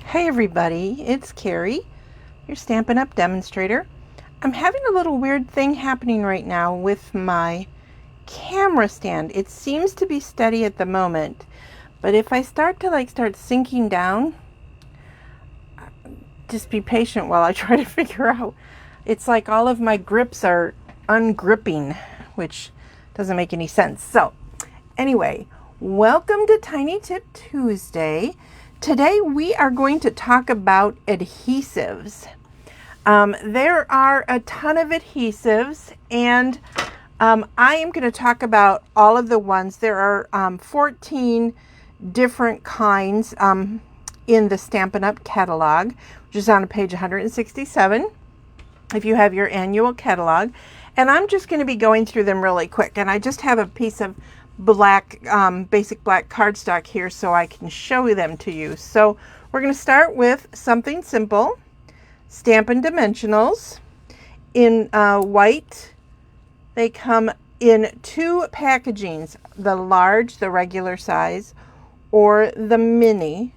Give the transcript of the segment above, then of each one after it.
Hey everybody, it's Carrie, your Stampin' Up! Demonstrator. I'm having a little weird thing happening right now with my camera stand. It seems to be steady at the moment, but if I start sinking down, just be patient while I try to figure out. It's like all of my grips are ungripping, which doesn't make any sense. So anyway, welcome to Tiny Tip Tuesday. Today we are going to talk about adhesives. There are a ton of adhesives, and I am going to talk about all of the ones. There are 14 different kinds in the Stampin' Up! Catalog, which is on page 167 if you have your annual catalog. And I'm just going to be going through them really quick. And I just have a piece of black, basic black cardstock here so I can show them to you. So we're going to start with something simple. Stampin' Dimensionals in white. They come in two packagings, the large, the regular size, or the mini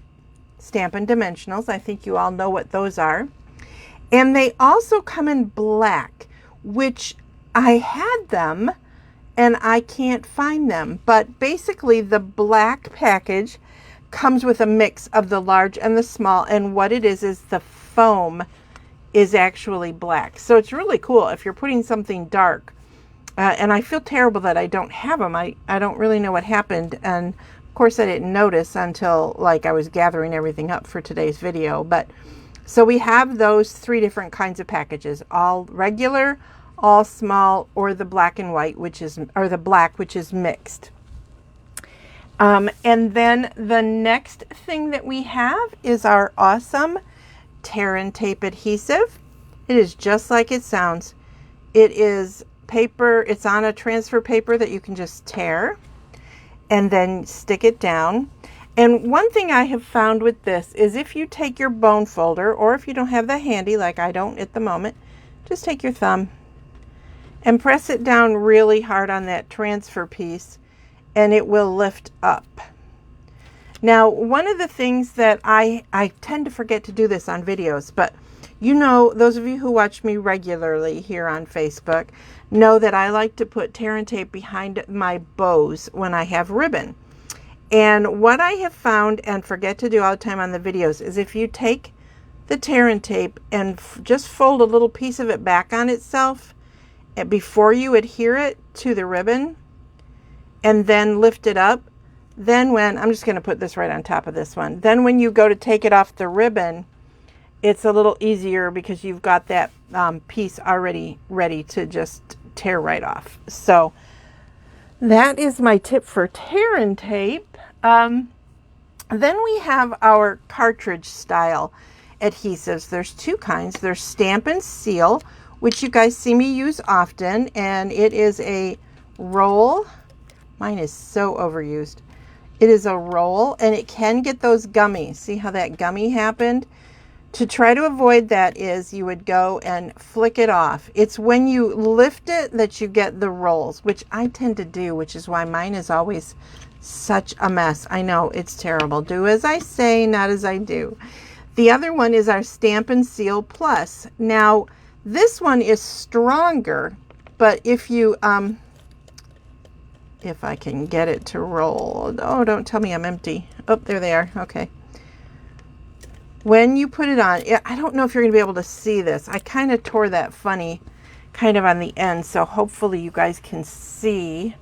Stampin' Dimensionals. I think you all know what those are. And they also come in black, which I had them and I can't find them. But basically the black package comes with a mix of the large and the small, and what it is the foam is actually black. So it's really cool if you're putting something dark. And I feel terrible that I don't have them. I don't really know what happened, and of course I didn't notice until like I was gathering everything up for today's video. But so we have those three different kinds of packages: all regular, all small, or the black and white, which is, or the black, which is mixed. And then the next thing that we have is our awesome tear and tape adhesive. It is just like it sounds. It is paper. It's on a transfer paper that you can just tear and then stick it down. And one thing I have found with this is if you take your bone folder, or if you don't have that handy, like I don't at the moment, just take your thumb and press it down really hard on that transfer piece, and it will lift up. Now, one of the things that I tend to forget to do this on videos, but you know, those of you who watch me regularly here on Facebook know that I like to put tear and tape behind my bows when I have ribbon. And what I have found and forget to do all the time on the videos is if you take the tear and tape and just fold a little piece of it back on itself before you adhere it to the ribbon and then lift it up, then when, I'm just going to put this right on top of this one, then when you go to take it off the ribbon, it's a little easier because you've got that piece already ready to just tear right off. So that is my tip for tear and tape. Then we have our cartridge style adhesives. There's two kinds. There's Stamp and Seal, which you guys see me use often, and it is a roll. Mine is so overused. It is a roll, and it can get those gummies. See how that gummy happened? To try to avoid that is you would go and flick it off. It's when you lift it that you get the rolls, which I tend to do, which is why mine is always such a mess. I know, it's terrible. Do as I say, not as I do. The other one is our Stamp and Seal Plus. Now, this one is stronger, but if you, if I can get it to roll. Oh, don't tell me I'm empty. Oh, there they are. Okay. When you put it on, I don't know if you're going to be able to see this. I kind of tore that funny kind of on the end, so hopefully you guys can see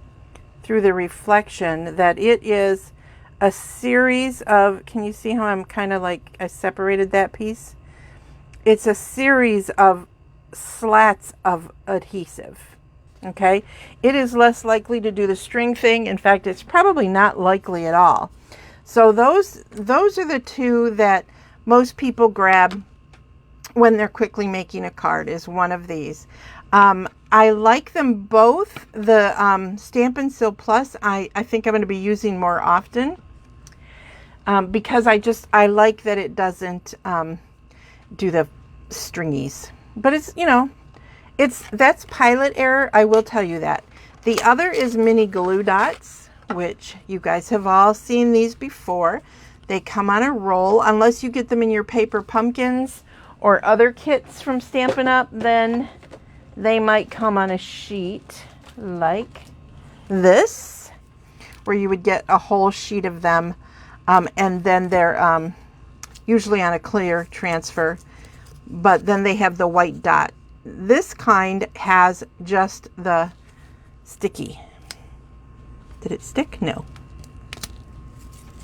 through the reflection that it is a series of, can you see how I'm kind of like, I separated that piece? It's a series of slats of adhesive. Okay, it is less likely to do the string thing. In fact, it's probably not likely at all. So those are the two that most people grab when they're quickly making a card, is one of these. I like them both. The Stamp and Seal Plus, I think I'm going to be using more often because I like that it doesn't do the stringies. But it's, you know, that's pilot error, I will tell you that. The other is mini glue dots, which you guys have all seen these before. They come on a roll. Unless you get them in your paper pumpkins or other kits from Stampin' Up, then they might come on a sheet like this, where you would get a whole sheet of them, and then they're usually on a clear transfer, but then they have the white dot. This kind has just the sticky. Did it stick? No.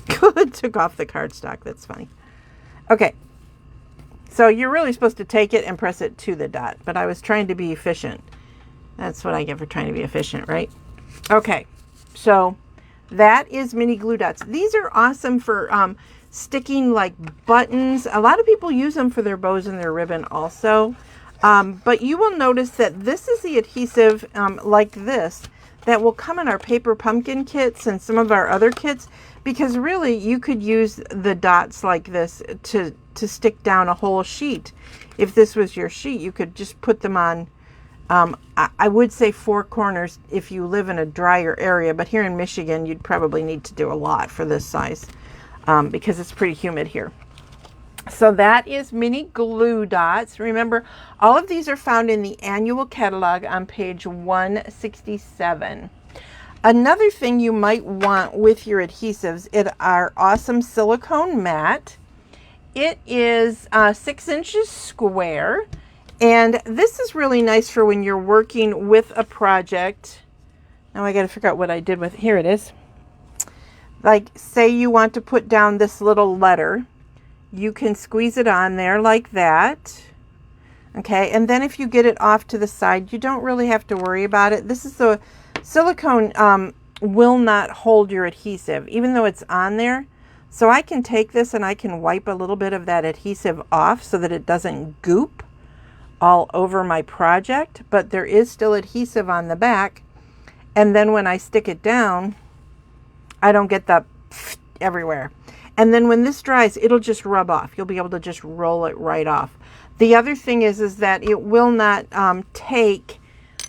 It took off the cardstock. That's funny. Okay. So you're really supposed to take it and press it to the dot, but I was trying to be efficient. That's what I get for trying to be efficient, right? Okay. So that is mini glue dots. These are awesome for sticking like buttons. A lot of people use them for their bows and their ribbon also. But you will notice that this is the adhesive like this that will come in our paper pumpkin kits and some of our other kits, because really you could use the dots like this to stick down a whole sheet. If this was your sheet, you could just put them on, I would say 4 corners if you live in a drier area, but here in Michigan you'd probably need to do a lot for this size because it's pretty humid here. So that is mini glue dots. Remember, all of these are found in the annual catalog on page 167. Another thing you might want with your adhesives is our awesome silicone mat. It is 6 inches square, and this is really nice for when you're working with a project. Now I got to figure out what I did with, here it is. Like, say you want to put down this little letter. You can squeeze it on there like that. Okay, and then if you get it off to the side, you don't really have to worry about it. This is the silicone will not hold your adhesive, even though it's on there. So I can take this and I can wipe a little bit of that adhesive off so that it doesn't goop all over my project, but there is still adhesive on the back. And then when I stick it down, I don't get the everywhere. And then when this dries, it'll just rub off. You'll be able to just roll it right off. The other thing is that it will not take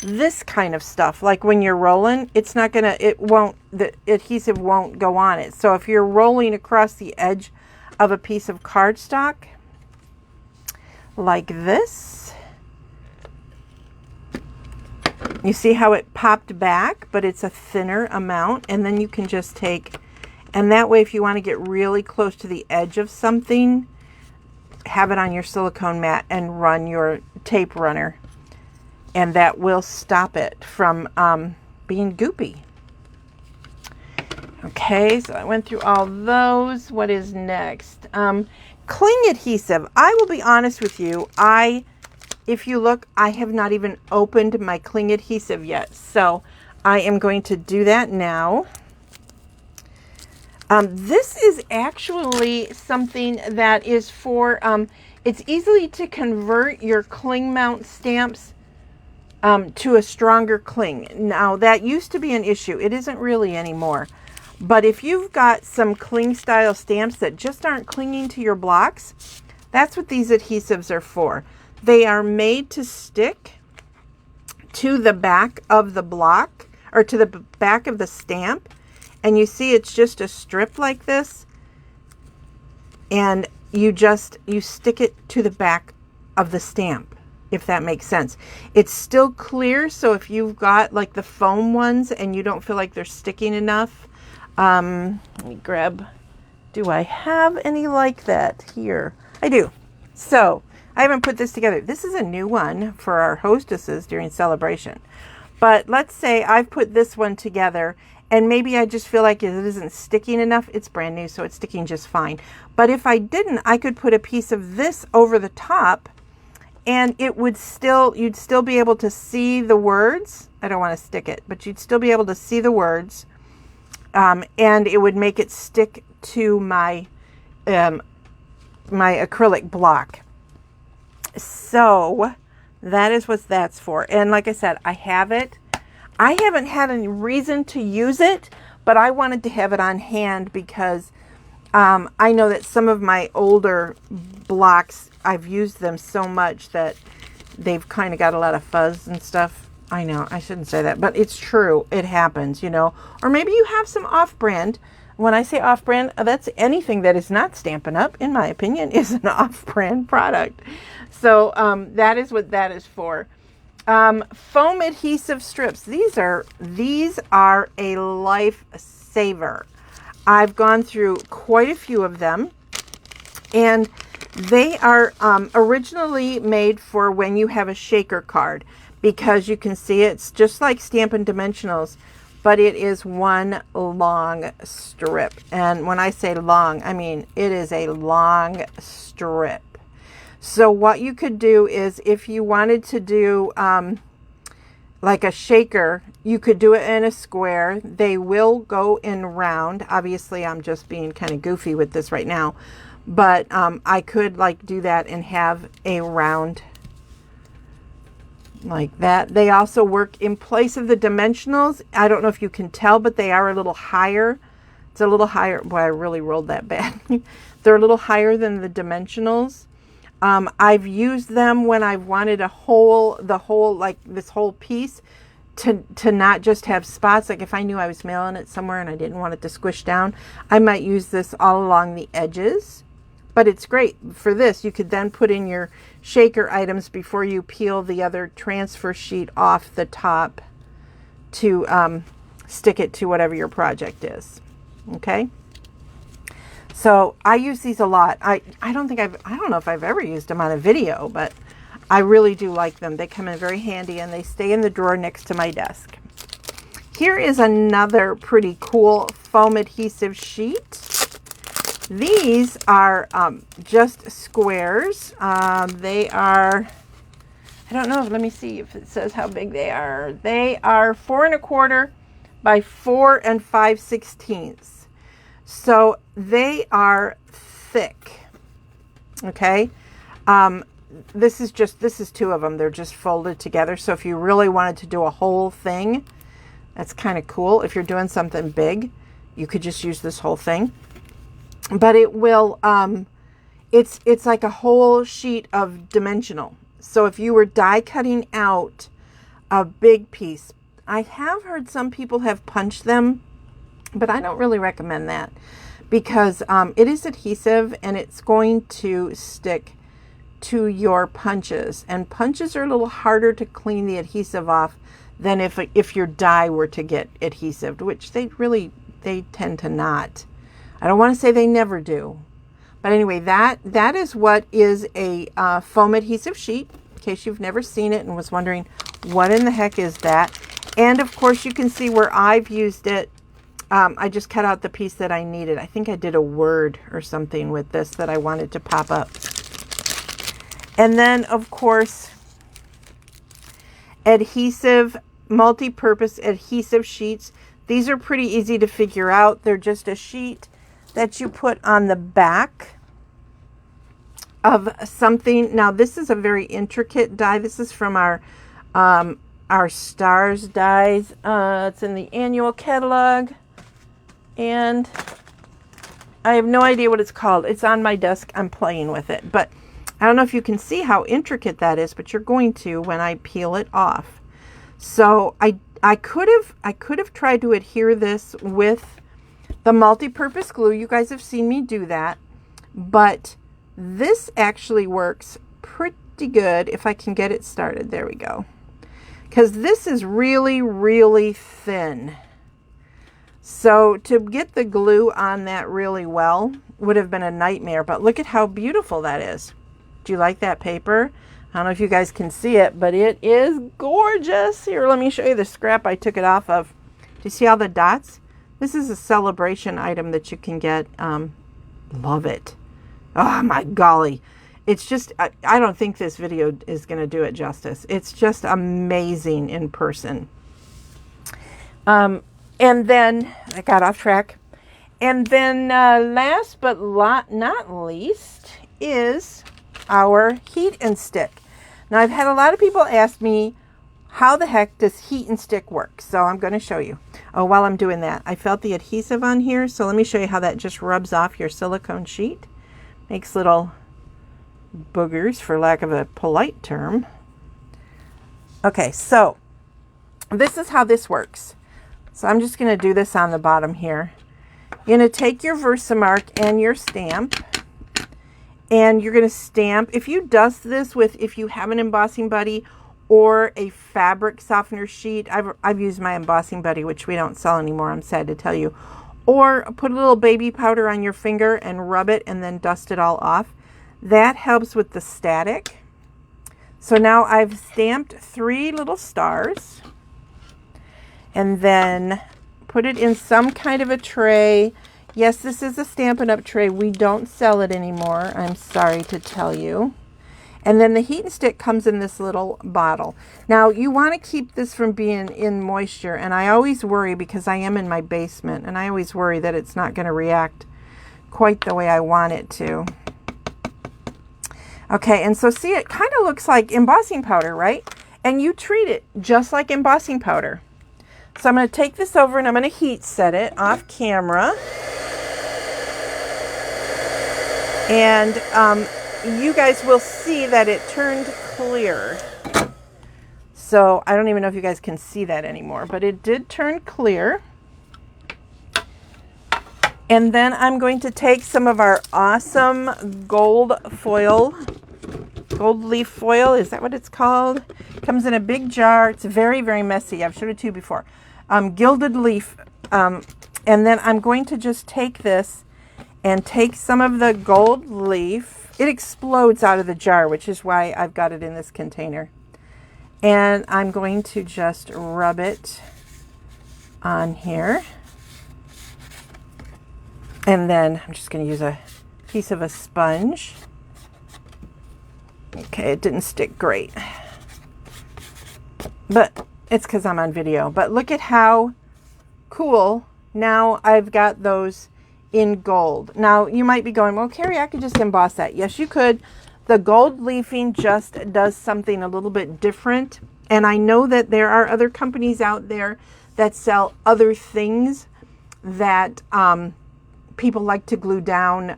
this kind of stuff. Like when you're rolling, it's not gonna, the adhesive won't go on it. So if you're rolling across the edge of a piece of cardstock like this, you see how it popped back, but it's a thinner amount, and then you can just take, and that way if you want to get really close to the edge of something, have it on your silicone mat and run your tape runner, and that will stop it from being goopy. Okay, so I went through all those. What is next? Cling adhesive. I will be honest with you, if you look, I have not even opened my cling adhesive yet, so I am going to do that now. This is actually something that is for, it's easily to convert your cling mount stamps to a stronger cling. Now, that used to be an issue. It isn't really anymore. But if you've got some cling style stamps that just aren't clinging to your blocks, that's what these adhesives are for. They are made to stick to the back of the block, or to the back of the stamp. And you see it's just a strip like this, and you stick it to the back of the stamp, if that makes sense. It's still clear, so if you've got like the foam ones and you don't feel like they're sticking enough, let me grab, do I have any like that here? I do. So I haven't put this together. This is a new one for our hostesses during celebration. But let's say I've put this one together, and maybe I just feel like it isn't sticking enough. It's brand new, so it's sticking just fine. But if I didn't, I could put a piece of this over the top, and it would still, you'd still be able to see the words. I don't want to stick it, but you'd still be able to see the words, and it would make it stick to my my acrylic block. So that is what that's for. And like I said, I have it. I haven't had any reason to use it, but I wanted to have it on hand because I know that some of my older blocks, I've used them so much that they've kind of got a lot of fuzz and stuff. I know, I shouldn't say that, but it's true. It happens, you know. Or maybe you have some off-brand When I say off-brand, that's anything that is not Stampin' Up, in my opinion, is an off-brand product. So that is what that is for. Foam adhesive strips. These are a lifesaver. I've gone through quite a few of them, and they are originally made for when you have a shaker card, because you can see it's just like Stampin' Dimensionals, but it is one long strip. And when I say long, I mean it is a long strip. So what you could do is, if you wanted to do like a shaker, you could do it in a square. They will go in round. Obviously, I'm just being kind of goofy with this right now, but I could like do that and have a round like that. They also work in place of the dimensionals. I don't know if you can tell, but they are a little higher. It's a little higher. Boy, I really rolled that bad. They're a little higher than the dimensionals. I've used them when I've wanted the whole, like this whole piece to not just have spots. Like if I knew I was mailing it somewhere and I didn't want it to squish down, I might use this all along the edges. But it's great for this. You could then put in your shaker items before you peel the other transfer sheet off the top to stick it to whatever your project is. Okay. So I use these a lot. I don't know if I've ever used them on a video, but I really do like them. They come in very handy, and they stay in the drawer next to my desk. Here is another pretty cool foam adhesive sheet. These are just squares. They are, I don't know, let me see if it says how big they are. They are 4 1/4 by 4 5/16. So they are thick. Okay. This is 2 of them. They're just folded together. So if you really wanted to do a whole thing, that's kind of cool. If you're doing something big, you could just use this whole thing. But it will, it's like a whole sheet of dimensional. So if you were die cutting out a big piece, I have heard some people have punched them, but I don't really recommend that, because it is adhesive and it's going to stick to your punches. And punches are a little harder to clean the adhesive off than if your die were to get adhesive, which they tend to not. I don't want to say they never do. But anyway, that is what is a foam adhesive sheet, in case you've never seen it and was wondering what in the heck is that. And of course you can see where I've used it. I just cut out the piece that I needed. I think I did a word or something with this that I wanted to pop up. And then of course, adhesive, multi-purpose adhesive sheets. These are pretty easy to figure out. They're just a sheet that you put on the back of something. Now this is a very intricate die. This is from our stars dies. It's in the annual catalog, and I have no idea what it's called. It's on my desk. I'm playing with it, but I don't know if you can see how intricate that is, but you're going to when I peel it off. So I could have tried to adhere this with the multi-purpose glue. You guys have seen me do that, but this actually works pretty good if I can get it started. There we go. Because this is really, really thin. So to get the glue on that really well would have been a nightmare, but look at how beautiful that is. Do you like that paper? I don't know if you guys can see it, but it is gorgeous. Here, let me show you the scrap I took it off of. Do you see all the dots? This is a celebration item that you can get. Love it. Oh my golly. It's just, I don't think this video is going to do it justice. It's just amazing in person. And then, I got off track. And then last but not least is our heat and stick. Now I've had a lot of people ask me, how the heck does heat and stick work? So I'm going to show you. Oh, while I'm doing that, I felt the adhesive on here. So let me show you how that just rubs off your silicone sheet. Makes little boogers, for lack of a polite term. Okay, so this is how this works. So I'm just going to do this on the bottom here. You're going to take your Versamark and your stamp, and you're going to stamp. If you dust this with, if you have an embossing buddy or a fabric softener sheet, I've used my embossing buddy, which we don't sell anymore, I'm sad to tell you. Or put a little baby powder on your finger and rub it and then dust it all off. That helps with the static. So now I've stamped 3 little stars and then put it in some kind of a tray. Yes, this is a Stampin' Up! Tray. We don't sell it anymore, I'm sorry to tell you. And then the heat and stick comes in this little bottle. Now, you want to keep this from being in moisture, and I always worry because I am in my basement, and I always worry that it's not going to react quite the way I want it to. Okay, and so see, it kind of looks like embossing powder, right? And you treat it just like embossing powder. So I'm going to take this over and I'm going to heat set it off camera. And you guys will see that it turned clear. So I don't even know if you guys can see that anymore, but it did turn clear. And then I'm going to take some of our awesome gold foil, gold leaf foil, is that what it's called? It comes in a big jar. It's very, very messy. I've showed it to you before. Gilded leaf. And then I'm going to just take this and take some of the gold leaf. It explodes out of the jar, which is why I've got it in this container. And I'm going to just rub it on here. And then I'm just going to use a piece of a sponge. Okay, it didn't stick great. But it's because I'm on video. But look at how cool. Now I've got those in gold. Now you might be going, well, Carrie, I could just emboss that. Yes, you could. The gold leafing just does something a little bit different. And I know that there are other companies out there that sell other things that people like to glue down.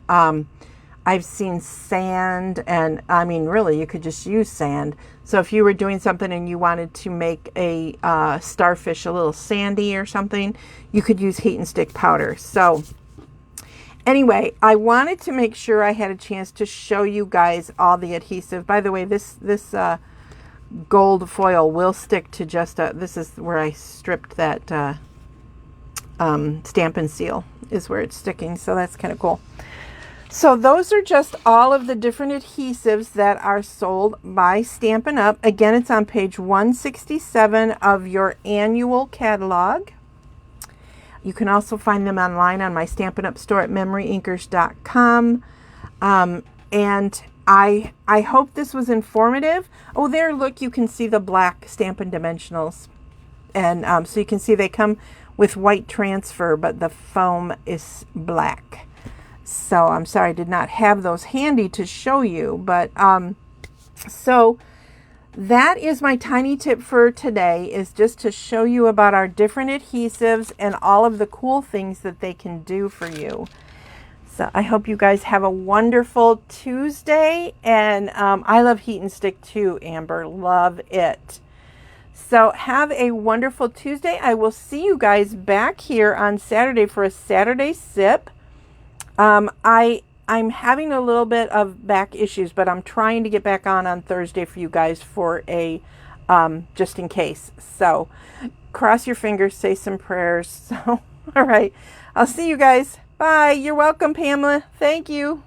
I've seen sand, and I mean, really, you could just use sand. So if you were doing something and you wanted to make a starfish a little sandy or something, you could use heat and stick powder. So anyway, I wanted to make sure I had a chance to show you guys all the adhesive. By the way, this gold foil will stick to just this is where I stripped that Stampin' Seal is where it's sticking. So that's kind of cool. So those are just all of the different adhesives that are sold by Stampin' Up! Again, it's on page 167 of your annual catalog. You can also find them online on my Stampin' Up! Store at memoryinkers.com. And I hope this was informative. Oh, there, look, you can see the black Stampin' Dimensionals. And so you can see they come with white transfer, but the foam is black. So I'm sorry I did not have those handy to show you. But so that is my tiny tip for today, is just to show you about our different adhesives and all of the cool things that they can do for you. So I hope you guys have a wonderful Tuesday. And I love heat and stick too, Amber. Love it. So have a wonderful Tuesday. I will see you guys back here on Saturday for a Saturday sip. I'm having a little bit of back issues, but I'm trying to get back on Thursday for you guys for a just in case. So cross your fingers, say some prayers. So all right, I'll see you guys. Bye. You're welcome, Pamela. Thank you.